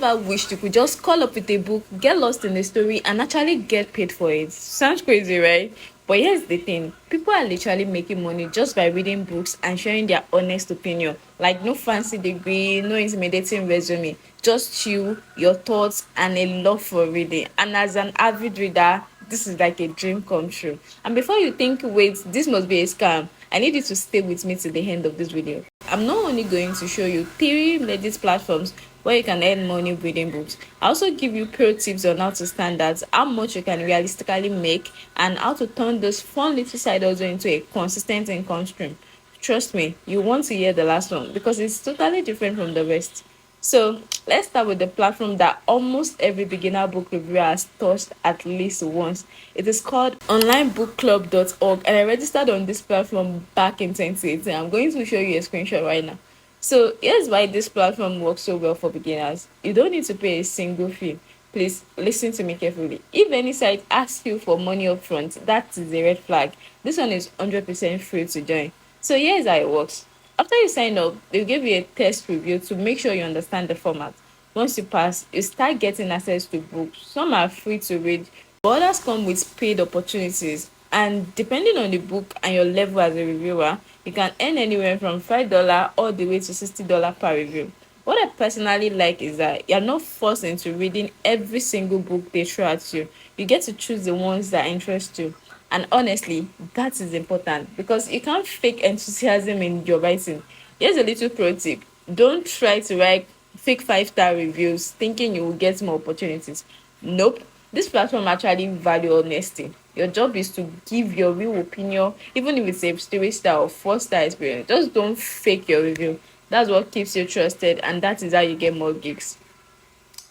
ever wished you could just call up with a book, get lost in the story, and actually get paid for it? Sounds crazy, right? But here's the thing, people are literally making money just by reading books and sharing their honest opinion. Like, no fancy degree, no intimidating resume, just you, your thoughts, and a love for reading. And as an avid reader, this is like a dream come true. And before you think, wait, this must be a scam, I need you to stay with me to the end of this video. I'm not only going to show you 3 legit platforms where you can earn money reading books. I also give you pro tips on how to stand out, how much you can realistically make, and how to turn this fun little side hustle into a consistent income stream. Trust me, you want to hear the last one because it's totally different from the rest. So let's start with the platform that almost every beginner book reviewer has touched at least once. It is called onlinebookclub.org, and I registered on this platform back in 2018. I'm going to show you a screenshot right now. So here's why this platform works so well for beginners. You don't need to pay a single fee. Please listen to me carefully. If any site asks you for money upfront, that is a red flag. This one is 100% free to join. So here's how it works. After you sign up, they'll give you a test review to make sure you understand the format. Once you pass, you start getting access to books. Some are free to read, but others come with paid opportunities. And depending on the book and your level as a reviewer, you can earn anywhere from $5 all the way to $60 per review. What I personally like is that you're not forced into reading every single book they throw at you. You get to choose the ones that interest you. And honestly, that is important because you can't fake enthusiasm in your writing. Here's a little pro tip. Don't try to write fake 5-star reviews thinking you will get more opportunities. Nope. This platform actually value honesty. Your job is to give your real opinion, even if it's a 3-star or 4-star experience. Just don't fake your review. That's what keeps you trusted, and that is how you get more gigs.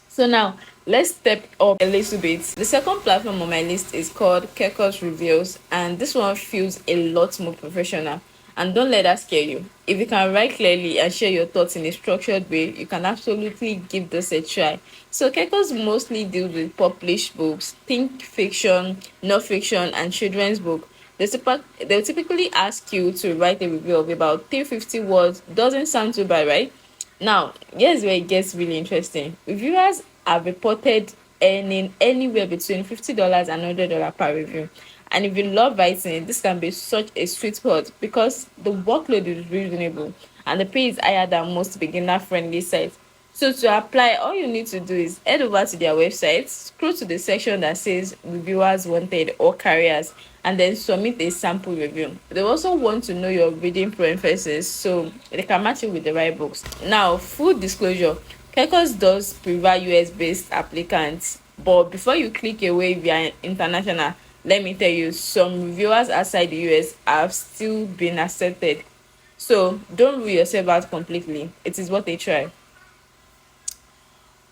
So now let's step up a little bit. The second platform on my list is called Keko's Reviews, and this one feels a lot more professional. And don't let that scare you. If you can write clearly and share your thoughts in a structured way, you can absolutely give this a try. So Keko's mostly deals with published books, think fiction, non-fiction, and children's book. They'll typically ask you to write a review of about 350 words. Doesn't sound too bad, right? Now, here's where it gets really interesting. Reviewers have reported earning anywhere between $50 and $100 per review. And if you love writing, this can be such a sweet spot because the workload is reasonable and the pay is higher than most beginner-friendly sites. So to apply, all you need to do is head over to their website, scroll to the section that says reviewers wanted or careers, and then submit a sample review. They also want to know your reading preferences so they can match it with the right books. Now, full disclosure, Kekos does prefer US-based applicants, but before you click away if you are international, let me tell you, some reviewers outside the US have still been accepted. So don't rule yourself out completely. It is worth a try.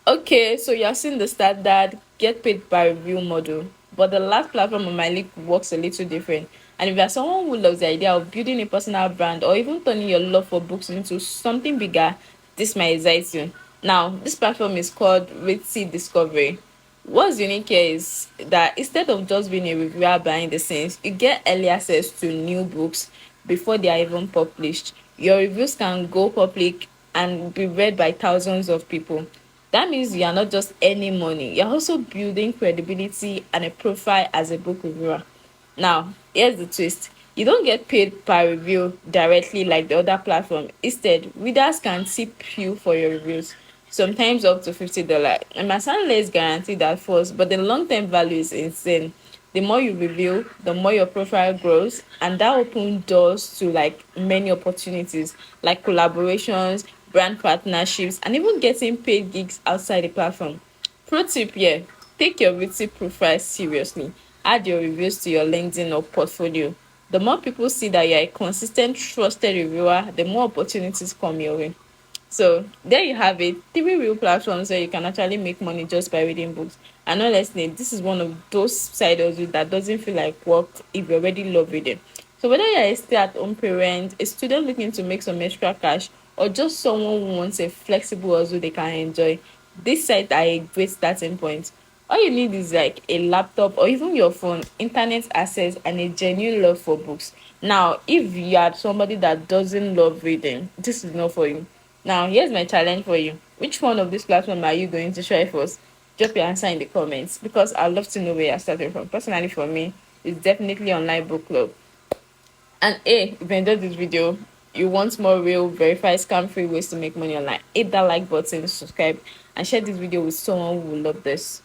Okay, so you're seeing the standard get paid by review model, but the last platform on my list works a little different. And if you're someone who loves the idea of building a personal brand or even turning your love for books into something bigger, this might excite you. Now, this platform is called Ritzy Discovery. What's unique here is that instead of just being a reviewer behind the scenes, you get early access to new books before they are even published. Your reviews can go public and be read by thousands of people. That means you are not just earning money, you're also building credibility and a profile as a book reviewer. Now, here's the twist. You don't get paid per review directly like the other platform. Instead, readers can tip you for your reviews, sometimes up to $50. It might sound less guaranteed at first, but the long-term value is insane. The more you review, the more your profile grows, and that opens doors to like many opportunities like collaborations, brand partnerships, and even getting paid gigs outside the platform. Pro tip here, take your written profile seriously. Add your reviews to your LinkedIn or portfolio. The more people see that you're a consistent, trusted reviewer, the more opportunities come your way. So there you have it, 3 real platforms where you can actually make money just by reading books. And honestly, this is one of those side hustles that doesn't feel like work if you already love reading. So whether you're a stay-at-home parent, a student looking to make some extra cash, or just someone who wants a flexible hustle they can enjoy, this site are a great starting point. All you need is like a laptop or even your phone, internet access, and a genuine love for books. Now, if you are somebody that doesn't love reading, this is not for you. Now, here's my challenge for you. Which one of this platform are you going to try first? Drop your answer in the comments because I'd love to know where you're starting from. Personally, for me, it's definitely online book club. And hey, if you enjoyed this video, you want more real, verified, scam-free ways to make money online, hit that like button, subscribe, and share this video with someone who will love this.